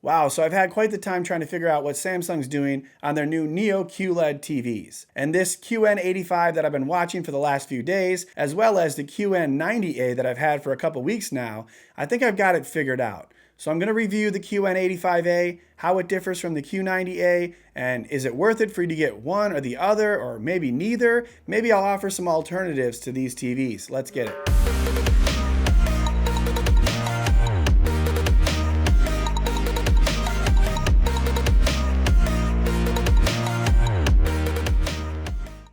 Wow, so I've had quite the time trying to figure out what Samsung's doing on their new Neo QLED TVs. And this QN85 that I've been watching for the last few days, as well as the QN90A that I've had for a couple weeks now, I think I've got it figured out. So I'm going to review the QN85A, how it differs from the Q90A, and is it worth it for you to get one or the other, or maybe neither? Maybe I'll offer some alternatives to these TVs. Let's get it.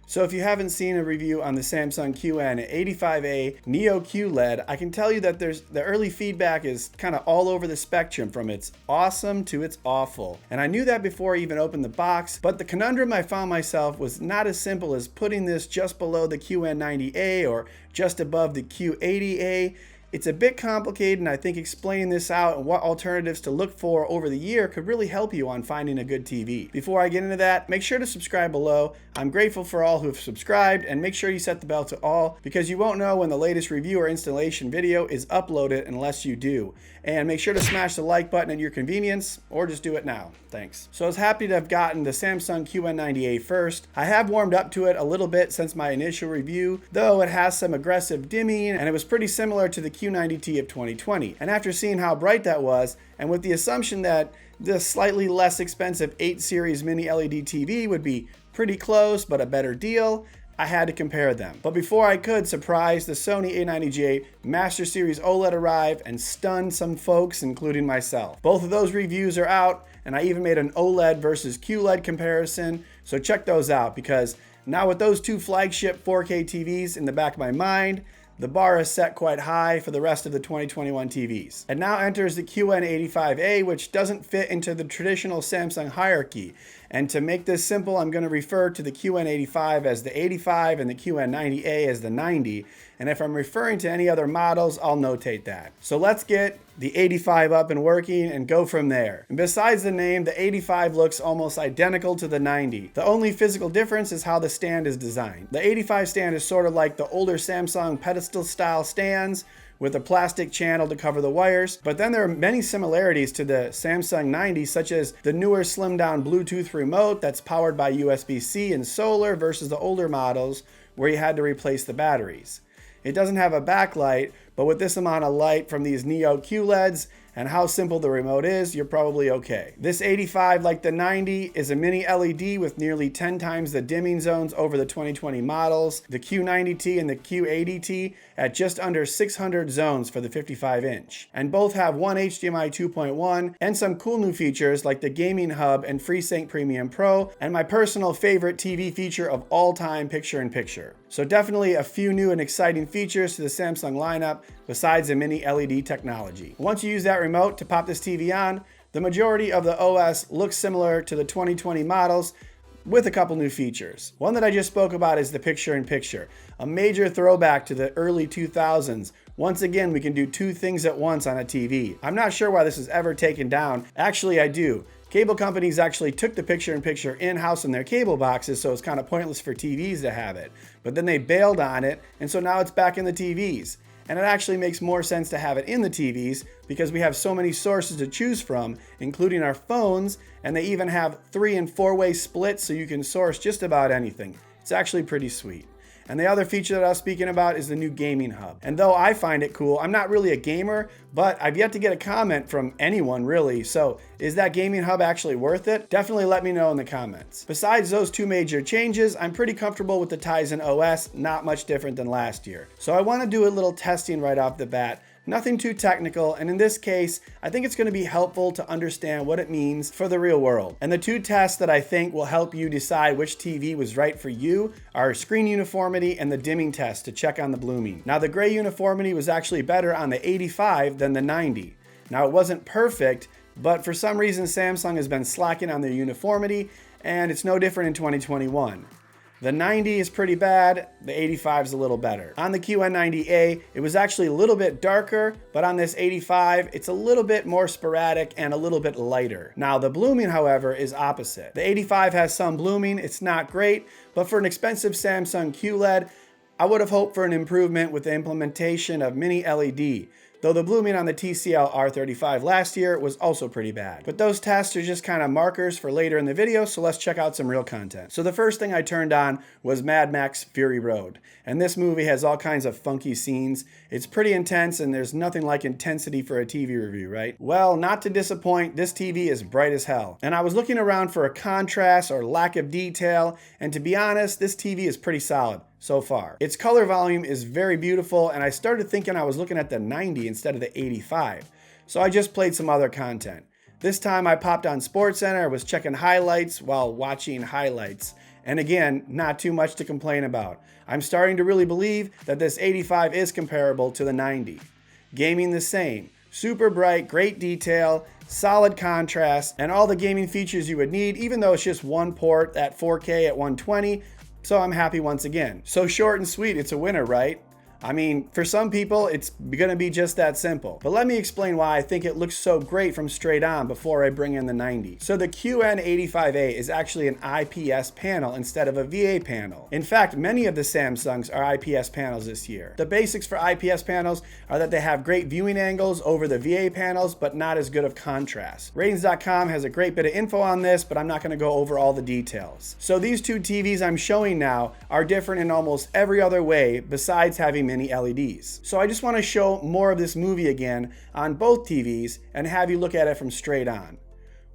So if you haven't seen a review on the Samsung QN85A Neo QLED, I can tell you that the early feedback is kind of all over the spectrum, from it's awesome to it's awful. And I knew that before I even opened the box, but the conundrum I found myself was not as simple as putting this just below the QN90A or just above the Q80A. It's a bit complicated, and I think explaining this out and what alternatives to look for over the year could really help you on finding a good TV. Before I get into that, make sure to subscribe below. I'm grateful for all who have subscribed, and make sure you set the bell to all, because you won't know when the latest review or installation video is uploaded unless you do. And make sure to smash the like button at your convenience, or just do it now. Thanks. So I was happy to have gotten the Samsung QN90A first. I have warmed up to it a little bit since my initial review, though it has some aggressive dimming, and it was pretty similar to the Q90T of 2020. And after seeing how bright that was, and with the assumption that the slightly less expensive 8 series mini LED TV would be pretty close but a better deal, I had to compare them. But before I could, surprise, the Sony A90J Master Series OLED arrived and stunned some folks, including myself. Both of those reviews are out, and I even made an OLED versus QLED comparison, so check those out, because now with those two flagship 4K TVs in the back of my mind, the bar is set quite high for the rest of the 2021 TVs. And now enters the QN85A, which doesn't fit into the traditional Samsung hierarchy. And to make this simple, I'm going to refer to the QN85 as the 85 and the QN90A as the 90. And if I'm referring to any other models, I'll notate that. So let's get the 85 up and working and go from there. And besides the name, the 85 looks almost identical to the 90. The only physical difference is how the stand is designed. The 85 stand is sort of like the older Samsung pedestal style stands, with a plastic channel to cover the wires. But then there are many similarities to the Samsung 90, such as the newer slimmed down Bluetooth remote that's powered by USB-C and solar, versus the older models where you had to replace the batteries. It doesn't have a backlight, but with this amount of light from these Neo QLEDs and how simple the remote is, you're probably okay. This 85, like the 90, is a mini LED with nearly 10 times the dimming zones over the 2020 models, the Q90T and the Q80T, at just under 600 zones for the 55-inch. And both have one HDMI 2.1 and some cool new features like the Gaming Hub and FreeSync Premium Pro, and my personal favorite TV feature of all time, picture-in-picture. So definitely a few new and exciting features to the Samsung lineup besides the mini LED technology. Once you use that remote to pop this TV on, the majority of the OS looks similar to the 2020 models, with a couple new features. One that I just spoke about is the picture-in-picture, a major throwback to the early 2000s. Once again, we can do two things at once on a TV. I'm not sure why this is ever taken down. Actually, I do. Cable companies actually took the picture-in-picture in-house in their cable boxes, so it's kind of pointless for TVs to have it. But then they bailed on it, and so now it's back in the TVs. And it actually makes more sense to have it in the TVs because we have so many sources to choose from, including our phones, and they even have 3- and 4-way splits, so you can source just about anything. It's actually pretty sweet. And the other feature that I was speaking about is the new Gaming Hub. And though I find it cool, I'm not really a gamer, but I've yet to get a comment from anyone really. So is that Gaming Hub actually worth it? Definitely let me know in the comments. Besides those two major changes, I'm pretty comfortable with the Tizen OS, not much different than last year. So I want to do a little testing right off the bat. Nothing too technical, and in this case, I think it's going to be helpful to understand what it means for the real world. And the two tests that I think will help you decide which TV was right for you are screen uniformity and the dimming test to check on the blooming. Now, the gray uniformity was actually better on the 85 than the 90. Now, it wasn't perfect, but for some reason, Samsung has been slacking on their uniformity, and it's no different in 2021. The 90 is pretty bad, the 85 is a little better. On the QN90A, it was actually a little bit darker, but on this 85, it's a little bit more sporadic and a little bit lighter. Now, the blooming, however, is opposite. The 85 has some blooming, it's not great, but for an expensive Samsung QLED, I would have hoped for an improvement with the implementation of mini LED. though the blooming on the TCL R35 last year was also pretty bad. But those tests are just kind of markers for later in the video, so let's check out some real content. So the first thing I turned on was Mad Max Fury Road, and this movie has all kinds of funky scenes. It's pretty intense, and there's nothing like intensity for a TV review, right? Well, not to disappoint, this TV is bright as hell. And I was looking around for a contrast or lack of detail, and to be honest, this TV is pretty solid so far. Its color volume is very beautiful, and I started thinking I was looking at the 90 instead of the 85. So I just played some other content. This time I popped on SportsCenter, was checking highlights while watching highlights. And again, not too much to complain about. I'm starting to really believe that this 85 is comparable to the 90. Gaming the same. Super bright, great detail, solid contrast, and all the gaming features you would need, even though it's just one port at 4K at 120. So I'm happy once again. So short and sweet, it's a winner, right? I mean, for some people, it's gonna be just that simple. But let me explain why I think it looks so great from straight on before I bring in the 90. So the QN85A is actually an IPS panel instead of a VA panel. In fact, many of the Samsungs are IPS panels this year. The basics for IPS panels are that they have great viewing angles over the VA panels, but not as good of contrast. Ratings.com has a great bit of info on this, but I'm not gonna go over all the details. So these two TVs I'm showing now are different in almost every other way besides having mini LEDs. So I just want to show more of this movie again on both TVs and have you look at it from straight on.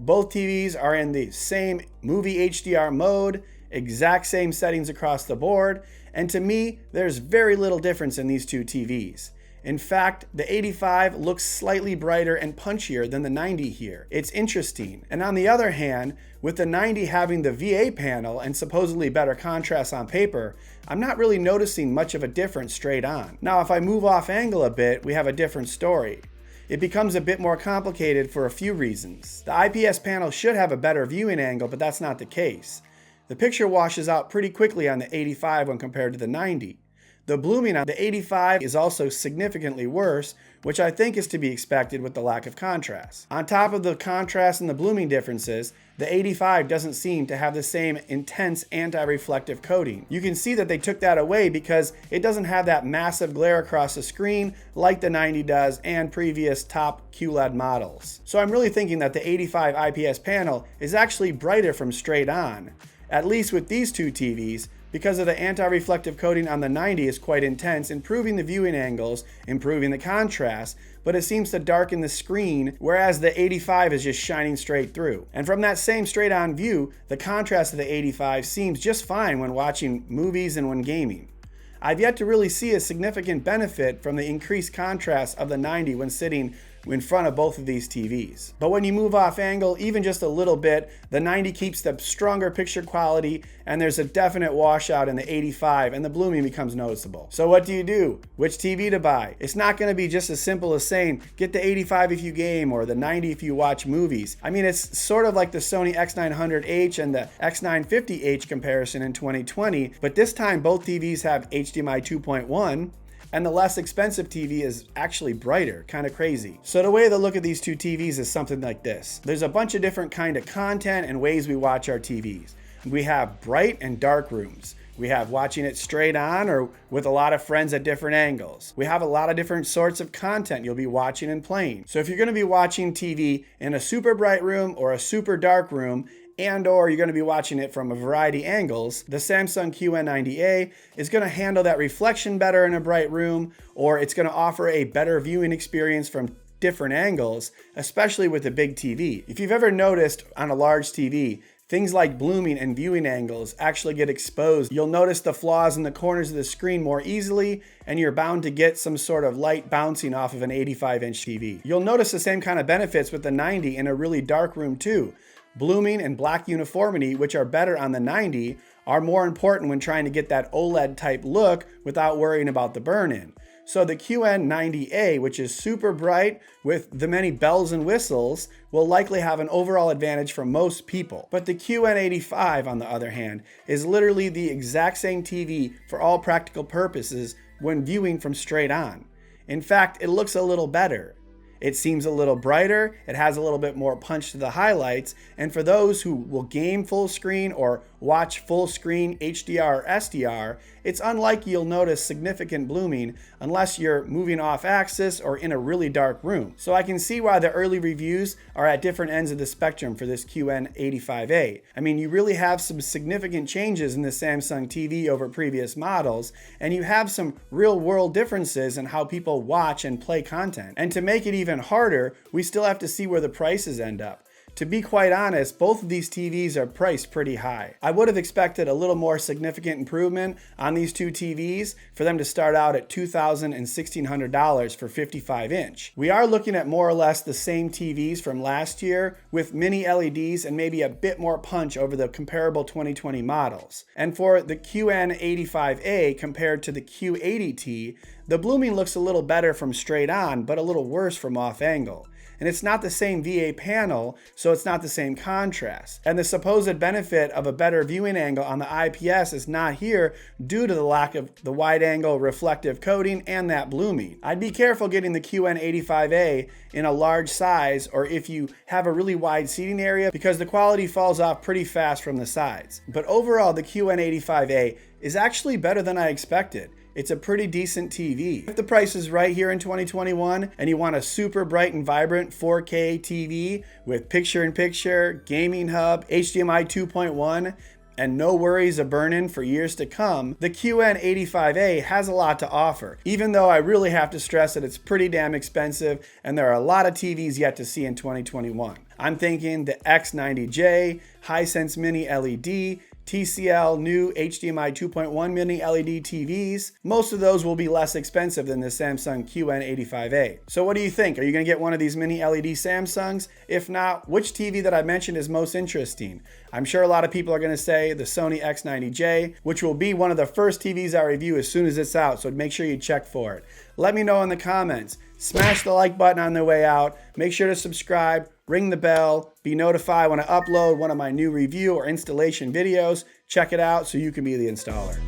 Both TVs are in the same movie HDR mode, exact same settings across the board, and to me, there's very little difference in these two TVs. In fact, the 85 looks slightly brighter and punchier than the 90 here. It's interesting. And on the other hand, with the 90 having the VA panel and supposedly better contrast on paper, I'm not really noticing much of a difference straight on. Now, if I move off angle a bit, we have a different story. It becomes a bit more complicated for a few reasons. The IPS panel should have a better viewing angle, but that's not the case. The picture washes out pretty quickly on the 85 when compared to the 90. The blooming on the 85 is also significantly worse, which I think is to be expected with the lack of contrast. On top of the contrast and the blooming differences, the 85 doesn't seem to have the same intense anti-reflective coating. You can see that they took that away because it doesn't have that massive glare across the screen like the 90 does and previous top QLED models. So I'm really thinking that the 85 IPS panel is actually brighter from straight on, at least with these two TVs, because of the anti-reflective coating on the 90 is quite intense, improving the viewing angles, improving the contrast, but it seems to darken the screen, whereas the 85 is just shining straight through. And from that same straight-on view, the contrast of the 85 seems just fine when watching movies and when gaming. I've yet to really see a significant benefit from the increased contrast of the 90 when sitting in front of both of these TVs. But when you move off angle, even just a little bit, the 90 keeps the stronger picture quality, and there's a definite washout in the 85, and the blooming becomes noticeable. So what do? Which TV to buy? It's not gonna be just as simple as saying, get the 85 if you game, or the 90 if you watch movies. I mean, it's sort of like the Sony X900H and the X950H comparison in 2020, but this time both TVs have HDMI 2.1, and the less expensive TV is actually brighter, kind of crazy. So the way to look at these two TVs is something like this. There's a bunch of different kind of content and ways we watch our TVs. We have bright and dark rooms. We have watching it straight on or with a lot of friends at different angles. We have a lot of different sorts of content you'll be watching and playing. So if you're gonna be watching TV in a super bright room or a super dark room, and/or you're going to be watching it from a variety of angles, the Samsung QN90A is going to handle that reflection better in a bright room, or it's going to offer a better viewing experience from different angles, especially with a big TV. If you've ever noticed on a large TV, things like blooming and viewing angles actually get exposed. You'll notice the flaws in the corners of the screen more easily, and you're bound to get some sort of light bouncing off of an 85-inch TV. You'll notice the same kind of benefits with the 90 in a really dark room too. Blooming and black uniformity, which are better on the 90, are more important when trying to get that OLED type look without worrying about the burn-in. So the QN90A, which is super bright with the many bells and whistles, will likely have an overall advantage for most people. But the QN85, on the other hand, is literally the exact same TV for all practical purposes when viewing from straight on. In fact, it looks a little better. It seems a little brighter, it has a little bit more punch to the highlights, and for those who will game full screen or watch full screen HDR or SDR, it's unlikely you'll notice significant blooming unless you're moving off axis or in a really dark room. So I can see why the early reviews are at different ends of the spectrum for this QN85A. I mean, you really have some significant changes in the Samsung TV over previous models, and you have some real world differences in how people watch and play content. And to make it even harder, we still have to see where the prices end up. To be quite honest, both of these TVs are priced pretty high. I would have expected a little more significant improvement on these two TVs for them to start out at $2,000 and $1,600 for 55-inch. We are looking at more or less the same TVs from last year with mini LEDs and maybe a bit more punch over the comparable 2020 models. And for the QN85A compared to the Q80T, the blooming looks a little better from straight on, but a little worse from off angle. And it's not the same VA panel, so it's not the same contrast. And the supposed benefit of a better viewing angle on the IPS is not here due to the lack of the wide angle reflective coating and that blooming. I'd be careful getting the QN85A in a large size or if you have a really wide seating area because the quality falls off pretty fast from the sides. But overall, the QN85A is actually better than I expected. It's a pretty decent TV. If the price is right here in 2021 and you want a super bright and vibrant 4K TV with picture-in-picture, gaming hub, HDMI 2.1, and no worries of burn-in for years to come, the QN85A has a lot to offer, even though I really have to stress that it's pretty damn expensive and there are a lot of TVs yet to see in 2021. I'm thinking the X90J, Hisense Mini LED, TCL new HDMI 2.1 mini LED TVs. Most of those will be less expensive than the Samsung QN85A. So what do you think? Are you going to get one of these mini LED Samsungs? If not, which TV that I mentioned is most interesting? I'm sure a lot of people are going to say the Sony X90J, which will be one of the first TVs I review as soon as it's out, so make sure you check for it. Let me know in the comments. Smash the like button on the way out. Make sure to subscribe, ring the bell, be notified when I upload one of my new review or installation videos. Check it out so you can be the installer.